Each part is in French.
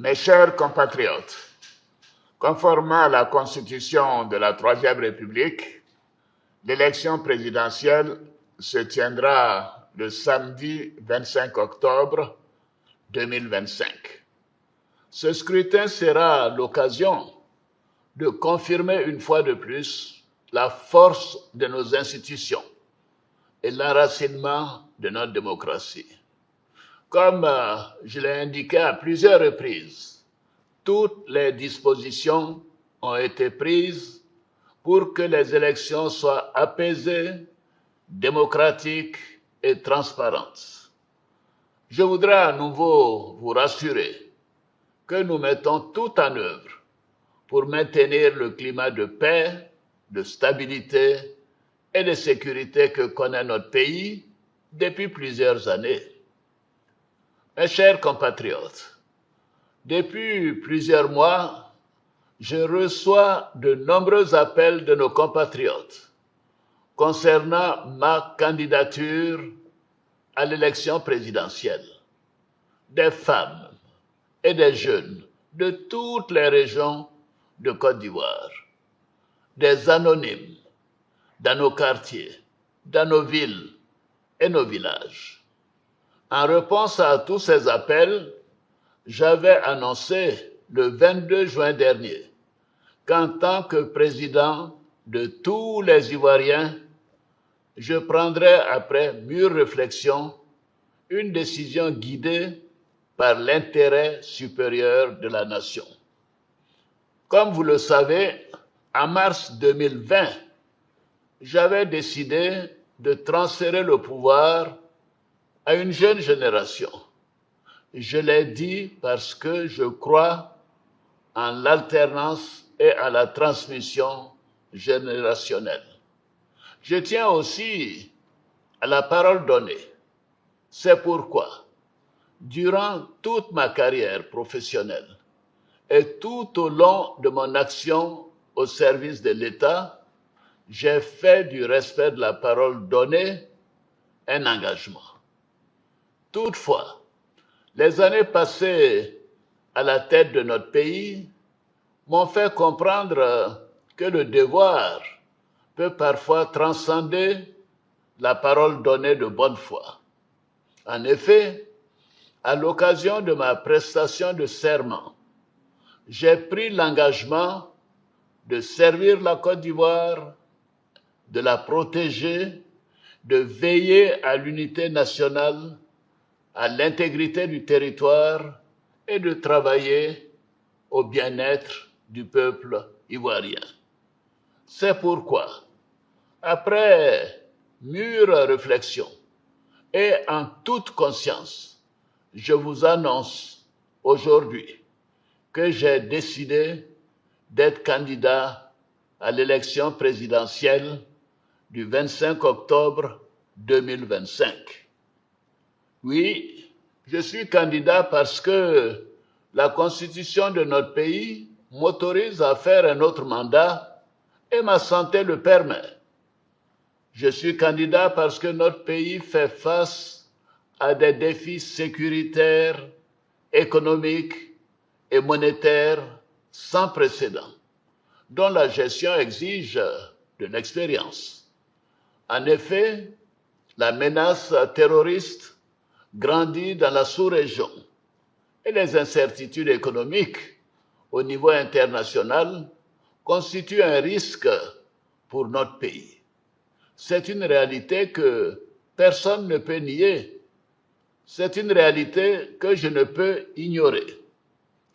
Mes chers compatriotes, conformément à la Constitution de la Troisième République, l'élection présidentielle se tiendra le samedi 25 octobre 2025. Ce scrutin sera l'occasion de confirmer une fois de plus la force de nos institutions et l'enracinement de notre démocratie. Comme je l'ai indiqué à plusieurs reprises, toutes les dispositions ont été prises pour que les élections soient apaisées, démocratiques et transparentes. Je voudrais à nouveau vous rassurer que nous mettons tout en œuvre pour maintenir le climat de paix, de stabilité et de sécurité que connaît notre pays depuis plusieurs années. Mes chers compatriotes, depuis plusieurs mois, je reçois de nombreux appels de nos compatriotes concernant ma candidature à l'élection présidentielle. Des femmes et des jeunes de toutes les régions de Côte d'Ivoire, des anonymes dans nos quartiers, dans nos villes et nos villages. En réponse à tous ces appels, j'avais annoncé le 22 juin dernier qu'en tant que président de tous les Ivoiriens, je prendrais après mûre réflexion une décision guidée par l'intérêt supérieur de la nation. Comme vous le savez, en mars 2020, j'avais décidé de transférer le pouvoir à une jeune génération. Je l'ai dit parce que je crois en l'alternance et à la transmission générationnelle. Je tiens aussi à la parole donnée. C'est pourquoi, durant toute ma carrière professionnelle et tout au long de mon action au service de l'État, j'ai fait du respect de la parole donnée un engagement. Toutefois, les années passées à la tête de notre pays m'ont fait comprendre que le devoir peut parfois transcender la parole donnée de bonne foi. En effet, à l'occasion de ma prestation de serment, j'ai pris l'engagement de servir la Côte d'Ivoire, de la protéger, de veiller à l'unité nationale, à l'intégrité du territoire et de travailler au bien-être du peuple ivoirien. C'est pourquoi, après mûre réflexion et en toute conscience, je vous annonce aujourd'hui que j'ai décidé d'être candidat à l'élection présidentielle du 25 octobre 2025. Oui, je suis candidat parce que la Constitution de notre pays m'autorise à faire un autre mandat et ma santé le permet. Je suis candidat parce que notre pays fait face à des défis sécuritaires, économiques et monétaires sans précédent, dont la gestion exige de l'expérience. En effet, la menace terroriste grandit dans la sous-région et les incertitudes économiques au niveau international constituent un risque pour notre pays. C'est une réalité que personne ne peut nier. C'est une réalité que je ne peux ignorer.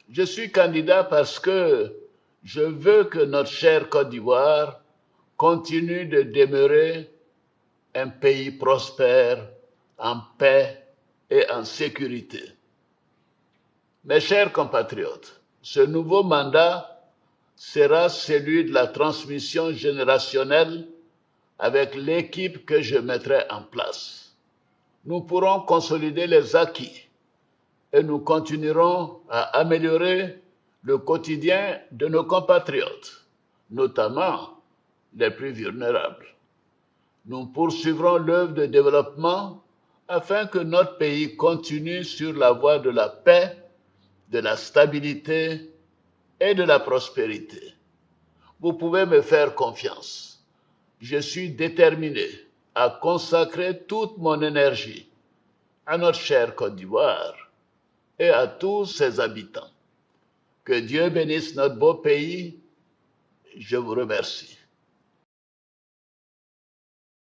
Je suis candidat parce que je veux que notre chère Côte d'Ivoire continue de demeurer un pays prospère, en paix et en sécurité. Mes chers compatriotes, ce nouveau mandat sera celui de la transmission générationnelle avec l'équipe que je mettrai en place. Nous pourrons consolider les acquis et nous continuerons à améliorer le quotidien de nos compatriotes, notamment les plus vulnérables. Nous poursuivrons l'œuvre de développement afin que notre pays continue sur la voie de la paix, de la stabilité et de la prospérité. Vous pouvez me faire confiance. Je suis déterminé à consacrer toute mon énergie à notre chère Côte d'Ivoire et à tous ses habitants. Que Dieu bénisse notre beau pays. Je vous remercie.